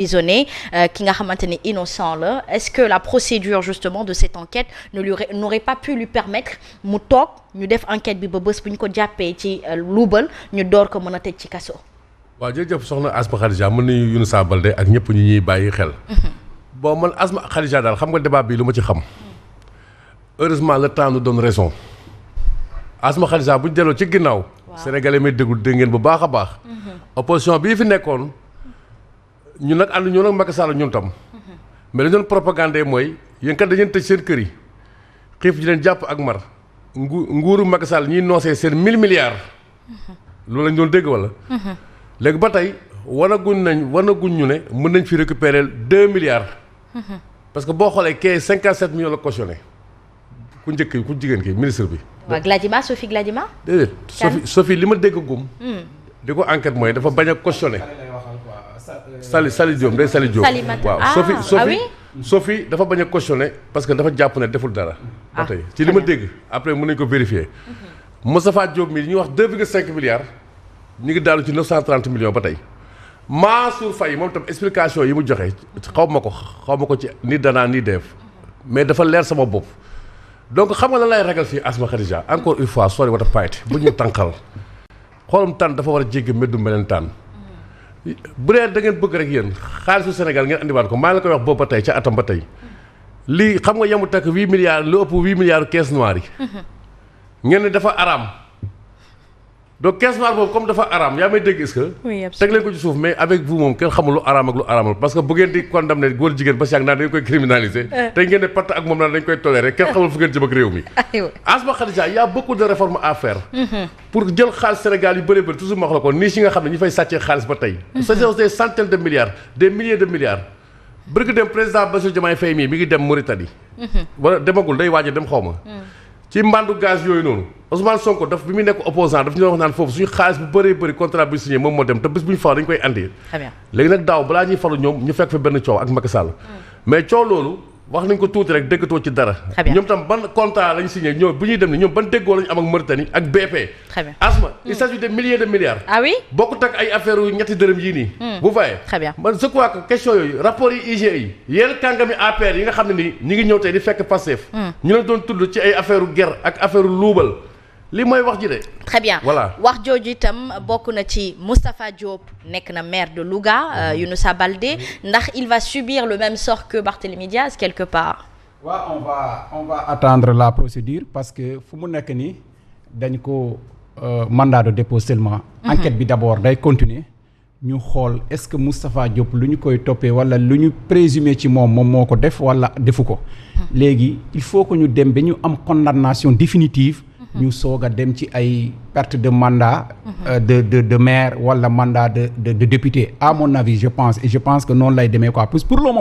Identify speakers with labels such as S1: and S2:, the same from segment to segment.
S1: emprisonné ki nga xamante ni innocent la est-ce que la procédure justement de cette enquête n'aurait pas pu lui permettre mu toog ñu def enquête bi ba bés bu ñu ko jàppee ci luubal ñu door ko mën a tëj ci kaso.
S2: waaw jërëjëf soxna Asma Khadija mën nañu Younoussa Baldé ak ñëpp ñu ñuy bàyyi xel. bon man Asma Khadija daal xam nga débat bi lu ma ci xam. heureusement le temps nous donne raison. Asma Khadija bu ñu delloo ci ginnaaw. Sénégalais may déglu dégg ngeen bu baax a baax. opposition bii fi nekkoon. ñun nag ànd ñoo nag Macky Sall ñun tam mais li doon propagande mooy yéen kat dañu tëj seen kër yi xiif ji leen jàpp ak mar nguuru Macky Sall ñiy noosee seen 1000 milliards loolu lañ doon dégg wala léegi ba tey wanaguñ ñu ne mën nañ fi récupérer 2 milliards parce que boo xoolee kee 57 millions la cautionné ku njëkk ku jigéen ki ministre bi
S1: waaw Gladima Sophie Gladima
S2: déedéet Sophie li ma dégg gum di ko enquête mooy dafa bañ a cautionné Sali Diop day Sali Diop waaw Sophie dafa bañ a cautionné parce que dafa jàpp ne deful dara ba tey ci li ma dégg après mën nañu ko vérifier Moustapha Diop mi ñuy wax 2,5 milliards ñu ngi daanu ci 930 millions ba tey Mansour Faye moom tam explication yi mu joxe xaw ma ko ci ni danaa ni def mais dafa leer sama bopp donc xam nga lan lay ragal fii Asma Khadija encore une fois sori wata payte bu ñu tànqal xoolum tànn dafa war a jéggi meddu meleen tànn bu dee da ngeen bëgg rek yéen xaalisu Sénégal ngeen andiwaat ko maa ngi la koy wax boobu ba tey ca atam ba tey lii xam nga yemu takk 8 milliards lu ëpp 8 milliards caisse noire yi ngeen ne dafa araam donc caisse noire boobu comme dafa araam yaa may dégg est-ce que teg leen ko ci suuf mais avec vous moom kenn xamul lu araam ak lu araamul parce que bu ngeen di condamné góor jigéen ba si yàgg naan dañ koy criminaliser tey ngeen ne patt ak moom naan dañ koy toléré kenn xamul fu ngeen jëm ak réew mi Asma Khadija y a beaucoup de réformes à faire pour jël xaalis Sénégal yu bëri toujours ma wax la ko nii si nga xam ne ñi fay sàccee xaalis ba tey c'est des centaines de milliards des milliers de milliards bërgi dem président Bassirou Diomaye Faye mii mi ngi dem Mauritanie wala demagul day waaj a dem xaw ma ci mbandu gaz yooyu noonu Ousmane Sonko daf bi muy nekk opposant daf ñu doon wax naan foofu suñu xaalis bu bëree bëri contrat bi signé moom moo dem te bés bu ñu faru dañu koy andi léegi nag daaw balaa ñuy faru ñoom ñu fekk fa benn coow ak Macky Sall mais coow loolu wax nañ ko tuuti rek déggatoo ci dara ñoom tam ban contrat lañ signé ñoom bu ñuy dem ni ñoom ban déggoo lañu am ak Mauritanie ak BP Asma il s'agit de milliers de milliards bokkut ak ay affaire yu ñetti dërëm yii nii vous voyez man je crois que question yooyu rapport yi IGE yi yenn kàngami APR yi nga xam ne nii ñi ngi ñëw tey di fekk Pastef ñu leen doon tudd ci ay affaire u guerre ak affaire u luubal li mooy wax ji de.
S1: très bien
S2: voilà
S1: wax jooju itam bokk na ci Moustapha Diop nekk na maire de Louga Younoussa Baldé ndax il va subir le même sort que Barthélémy Diaz quelque part.
S3: waaw on va attendre la procédure parce que fu mu nekk nii dañ ko mandat de dépôt seulement. enquête bi d'abord day continuer ñu xool est-ce que Moustapha Diop lu ñu koy toppee wala lu ñu présumé ci moom moo ko def wala defu ko. léegi il faut que ñu dem ba ñu am condamnation définitive. ñu soog a dem ci ay perte de mandat de maire wala mandat de député à mon avis je pense que noonu lay demee quoi pour le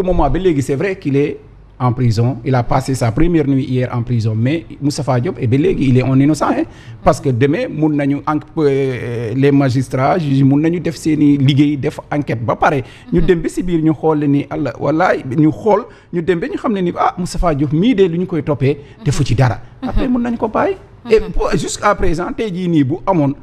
S3: moment ba léegi c'est vrai qu'il est en prison il a passé sa première nuit hier en prison mais Moustapha Diop et ba léegi il est un innocent parce que demain mun nañu les magistrats juges mun nañu def seeni liggéey def enquête ba pare ñu dem ba si biir ñu xool ni Allah wala ñu dem ba ñu xam ne ni Moustapha Diop mii de lu ñu koy toppee defu ci dara après mun nañu ko bàyyi et jusqu'à présent tey jii nii bu amoon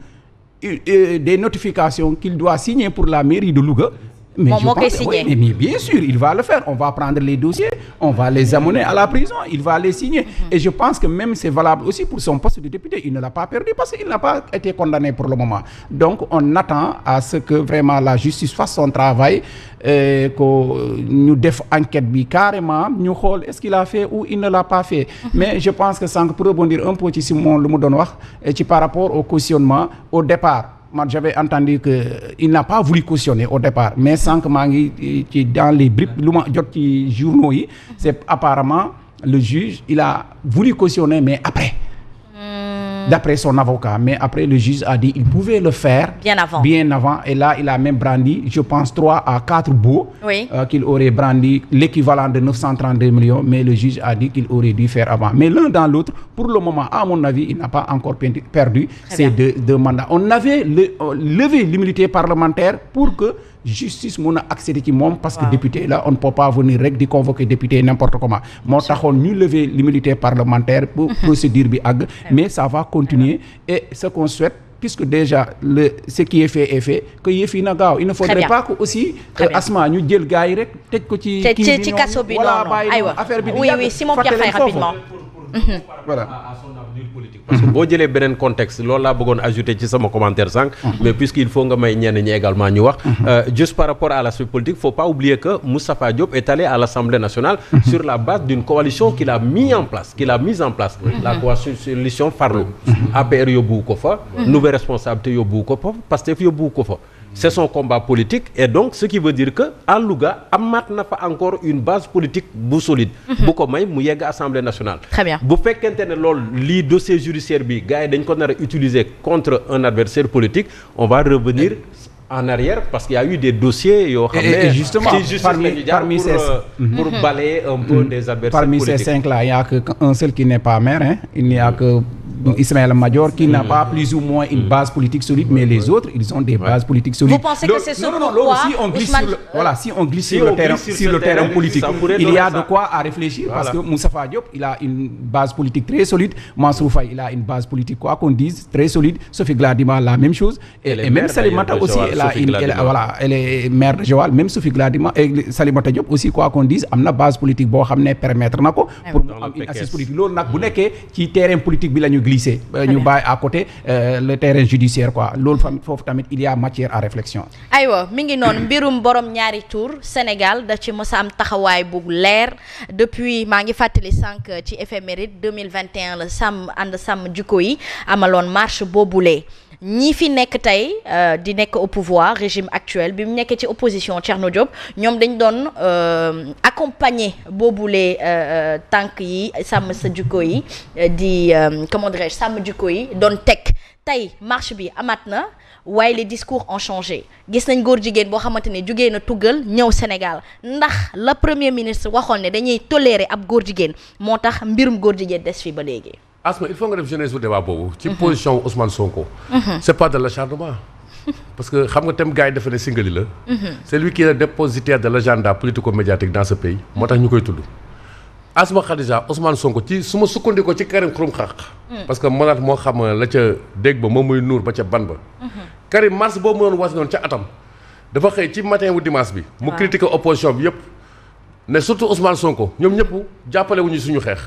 S3: des notifications qu'il doit signer pour la mairie de Louga mais je pense oui, mais bien sûr il va le faire on va prendre les dossiers on va les amener à la prison il va les signer et je pense que même c'est valable aussi pour son poste de député il ne l'a pas perdu parce qu'il n'a pas été condamné pour le moment donc on attend à ce que vraiment la justice fasse son travail que ñu def enquête bi carrément ñu xool est-ce qu'il a fait ou il ne l'a pas fait mais je pense que sànq pour rebondir un peu ci Simon lu mu doon wax ci par rapport au cautionnement au départ moi j'avais entendu que il n'a pas voulu cautionner au départ mais sànq maa ngi ci dans les bribes lu ma jot ci journaux yi c'est apparemment le juge il a voulu cautionner mais après d'après son avocat mais après le juge a dit il pouvait le faire bien avant et là il a même brandi je pense 3 à 4 baux qu'il aurait brandi l'équivalent de 932 millions mais le juge a dit qu'il aurait dû faire avant mais l'un dans l'autre pour le moment à mon avis il n'a pas encore perdu ces deux mandats on avait levé l'immunité parlementaire pour que justice mun a accéder ci moom parce que député là on ne peut pas venir rek di convoquer député n'importe comment moo taxoon ñu lever l'immunité parlementaire pour procédure bi àgg mais ça va continuer et ce qu'on souhaite puisque déjà ce qui est fait que yëf yi na gaaw il ne faudrait pas que aussi Asma ñu jël gars yi rek tëj ko ci
S1: ci kaso bi noonu aywa
S3: affaire bi
S1: oui Simon Pierre Faye rapidement
S3: voilà
S4: à son avenir politique parce que boo jëlee beneen contexte loolu laa bëggoon ajouter ci sama commentaire sànq mais puisqu'il faut nga may ñenn ñi également ñu wax juste par rapport à l'aspect politique faut pas oublier que Moustapha Diop est allé à l'Assemblée nationale sur la base d'une coalition qu'il a mise en place la coalition Farlu APR yóbbuwu ko fa nouvelle responsabilité yóbbuwu ko fa Pastef yóbbuwu ko fa c'est son combat politique et donc ce qui veut dire que à Louga amaat na fa encore une base politique bu solide bu ko may mu yegg Assemblée nationale
S1: très bien
S4: bu fekkente ne loolu lii dossier judiciaire bi gars yi dañ ko nar a utiliser contre un adversaire politique on va revenir en arrière parce qu'il y a eu des dossiers yoo xam ne
S3: justement
S4: pour balayer un peu des adversaires
S3: parmi
S4: politiques.
S3: Ces 5 là il y a que un seul qui n'est pas maire il n'y a que Ismaïla Madior qui n'a pas plus ou moins une base politique solide mais les autres ils ont des bases politiques solides.
S1: Vous pensez que c'est ce pourquoi
S3: si on glisse sur le terrain politique il y a de quoi à réfléchir parce que Moustapha Diop il a une base politique très solide Mansour Faye il a une base politique quoi qu'on dise très solide Sophie Gladima la même chose et même Salimata aussi elle est maire de Joal même Sophie Gladima et Salimata Diop aussi quoi qu'on dise am na base politique boo xam ne permettre na ko pour mu am une assise politique loolu nag bu nekkee ci terrain politique bi la ñu glissé ñu bàyyi à côté le terrain judiciaire quoi loolu foofu tamit il y a matière à réflexion.
S1: aywa mi ngi noonu mbirum borom ñaari tour Sénégal da ci mës a am taxawaay bu leer depuis maa ngi fàttali sànq ci éphéméride 2021 la sàmm jikko yi amaloon marche boobule. ñi fi nekk tey di nekk au pouvoir régime actuel bi mu nekkee ci opposition Thierno Diop ñoom dañ doon accompagner boobule tànk yi sàmm sa jikko yi di comment dirais-je sàmm jikko yi doon teg tey marche bi amaat na waaye les discours ont changé gis nañ góor jigéen boo xamante ne jugee na tuggal ñëw Sénégal ndax la premier ministre waxoon ne dañuy tolérer ab góor jigéen moo tax mbirum góor jigéen des fi ba léegi.
S2: Asma il faut nga def jeunesse bu débat boobu. ci position Ousmane Sonko. c'est pas de l'acharnement. parce que xam nga tam gars yi dafa ne singali la. c'est lui qui est le dépositaire de l'agenda politico-médiatique dans ce pays. moo tax ñu koy tudd. Asma Khadija Ousmane Sonko ci su ma sukkandikoo ci Karim Xurum Xaq. parce que mënaat moo xam la ca dégg ba moom muy nuur ba ca ban ba. Karim mars boobu mu doon was noonu ca atam. dafa xëy ci matin wu dimanche bi. mu critiquer opposition bi yëpp. ne surtout Ousmane Sonko ñoom ñëpp jàppale wuñu suñu xeex.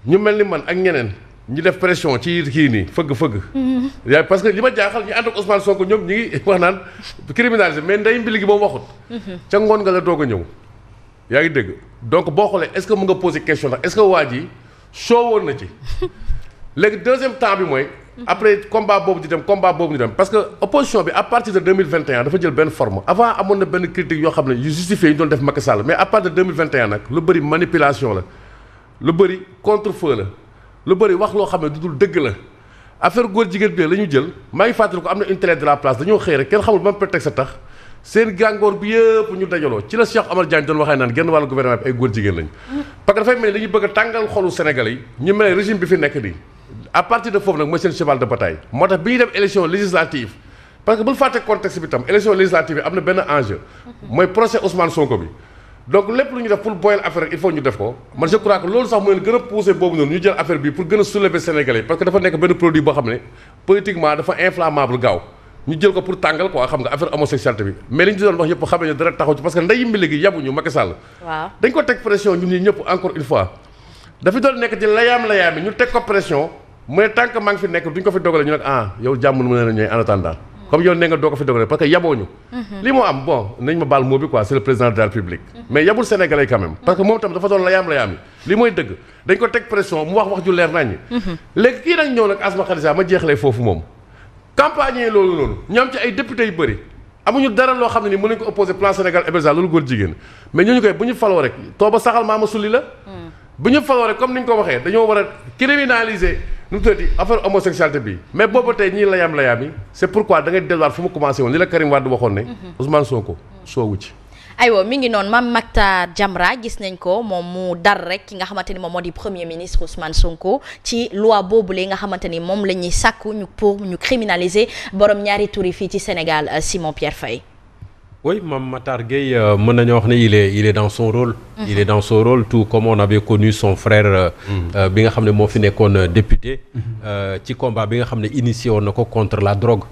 S2: ñu mel ni man ak ñeneen ñu def pression ci kii nii fëgg. yaa parce que li ma jaaxal ñu ànd ak Ousmane Sonko ñoom ñi ngi wax naan criminalisé mais ndey mbili gi moom waxut. ca ngoon nga la doog a ñëw. yaa ngi dégg donc boo xoolee est-ce que mu nga poser question ndax est-ce que waa ji soo woon na ci. léegi deuxième temps bi mooy. après combat boobu di dem parce que opposition bi à partir de 2021 dafa jël benn forme avant amoon na benn critique yoo xam ne yu justifié yi ñu doon def Macky Sall mais à partir de 2021 nag lu bëri manipulation la. lu bëri contre-feu la lu bëri wax loo xam ne du dul dëgg la affaire góor jigéen bi la ñu jël maa ngi fàttali ko am na une télé de la place dañoo xëy rek kenn xamul ban prétexte tax seen gàngoor bi yëpp ñu dajaloo ci la Cheikh Omar Diagne doon waxee naan genn wàllu gouvernement bi ay góor jigéen lañ parce que dafay mel ni dañuy bëgg a tàngal xolu Sénégalais yi ñu mel ne régime bi fi nekk nii à partir de foofu nag mooy seen cheval de bataille moo tax bi ñuy dem élection législative parce que bul fàtte contexte bi tam élection législative yi am na benn enjeu mooy procès Ousmane Sonko bi donc lépp lu ñu def pour boyal affaire il faut ñu def ko man je crois que loolu sax mooy gën a pousser boobu noonu ñu jël affaire bi pour gën a soulever Sénégalais parce que dafa nekk benn produit boo xam ne politiquement dafa inflammable gaaw ñu jël ko pour tàngal quoi xam nga affaire homosexualité bi mais li ñu doon wax yëpp xam ne dara taxaw ci parce que ndeyi mbili gi yabuñu Macky Sall. waaw dañ ko teg pression ñun ñii ñëpp encore une fois dafa doon nekk ci layaam yi ñu teg ko pression mu ne tant que maa ngi fi nekk duñ ko fi dogale ñu nag yow jàmm nu mën a ñooy en attendant comme yow nee nga doo ko fi dogale parce que yabooñu li moo am bon nañ ma baal moo bi quoi c'est le président de la République mais yabul Sénégalais quand même parce que moom tam dafa doon layaam yi li mooy dëgg dañ ko teg pression mu wax ju leer naññi léegi kii nag ñëw nag Asma Khadija ma jeexalee foofu moom campagne loolu noonu ñu am ci ay députés yu bëri amuñu dara loo xam ne ni mën nañu ko opposé plan Sénégal émergent loolu góor jigéen mais ñooñu koy bu ñu faloo rek tooba saxal maama sulli la bu ñu faloo rek comme ni ñu ko waxee dañoo war a criminaliser nu mu tuddati affaire homosexualité bi mais boobu tey ñii layaam yi c'est pourquoi da ngay delluwaat fu mu commencé woon li la Karim Wade waxoon ne Ousmane Sonko soowu ci
S1: aywa mi ngi noonu Mame Mactar Jamra gis nañ ko moom mu dar rek ki nga xamante ni moom moo di premier ministre Ousmane Sonko ci loi boobule nga xamante ni moom la ñuy sàkku ñu pour ñu criminaliser borom ñaari tur yi fii ci Sénégal Simon Pierre Faye
S4: Oui, Mame Matar Gueye mën nañoo wax ne il est dans son rôle. Il est dans son rôle tout comme on avait connu son frère. bi nga xam ne moo fi nekkoon député. ci combat bi nga xam ne initié woon na ko contre la drogue.